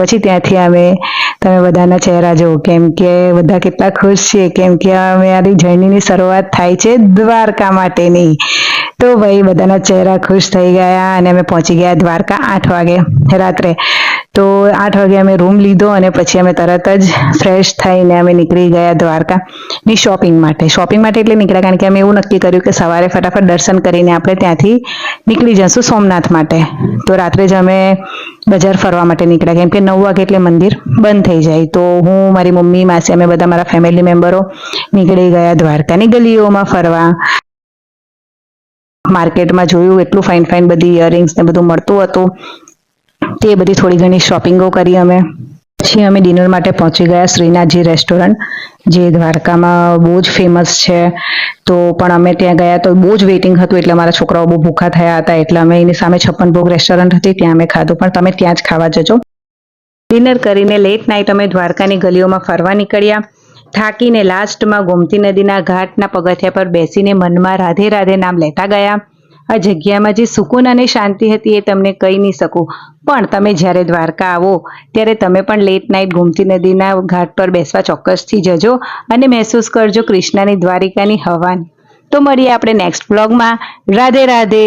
પછી ત્યાંથી અમે તમે બધાના ચહેરા જુઓ, કેમ કે બધા કેટલા ખુશ છે, કેમ કે અમારી જર્નીની શરૂઆત થાય છે દ્વારકા માટેની. તો ભાઈ બધાના ચહેરા ખુશ થઈ ગયા અને અમે પહોંચી ગયા દ્વારકા 8 વાગે રાત્રે. તો 8 વાગે અમે રૂમ લીધો અને પછી અમે તરત જ ફ્રેશ થઈને અમે નીકળી ગયા દ્વારકાની શોપિંગ માટે. શોપિંગ માટે એટલે નીકળ્યા કારણ કે અમે એવું નક્કી કર્યું કે સવારે ફટાફટ દર્શન કરીને આપણે ત્યાંથી નીકળી જશું સોમનાથ માટે. તો રાત્રે જ અમે બજાર ફરવા માટે નીકળ્યા, કેમ કે 9 વાગે એટલે મંદિર બંધ થઈ જાય. તો હું, મારી મમ્મી, માસી, અમે બધા મારા ફેમિલી મેમ્બરો નીકળી ગયા દ્વારકાની ગલીઓમાં ફરવા. માર્કેટમાં જોયું, એટલું ફાઇન ફાઇન બધી ઇયરિંગ્સ ને બધું મળતું હતું. તે બધી થોડી ઘણી શોપિંગો કરી અમે. પછી અમે ડિનર માટે પહોંચી ગયા શ્રીનાથજી રેસ્ટોરન્ટ, જે દ્વારકામાં બહુ જ ફેમસ છે. તો પણ અમે ત્યાં ગયા તો બહુ જ વેઇટિંગ હતું, એટલે મારા છોકરાઓ બહુ ભૂખા થયા હતા, એટલે અમે એની સામે 56 ભોગ રેસ્ટોરન્ટ હતી, ત્યાં અમે ખાધું. પણ તમે ત્યાં જ ખાવા જજો. ડિનર કરીને લેટ નાઇટ અમે દ્વારકાની ગલીઓમાં ફરવા નીકળ્યા. થાકીને લાસ્ટમાં ગોમતી નદીના ઘાટના પગથિયા પર બેસીને મનમાં રાધે રાધે નામ લેતા ગયા. આ જગ્યામાં જે સુકૂન અને શાંતિ હતી એ તમને કહી નહીં શકું. પણ તમે જ્યારે દ્વારકા આવો ત્યારે તમે પણ લેટ નાઇટ ગોમતી નદીના ઘાટ પર બેસવા ચોક્કસથી જજો અને મહેસૂસ કરજો કૃષ્ણની દ્વારિકાની હવા. તો મળીએ આપણે નેક્સ્ટ બ્લોગમાં. રાધે રાધે.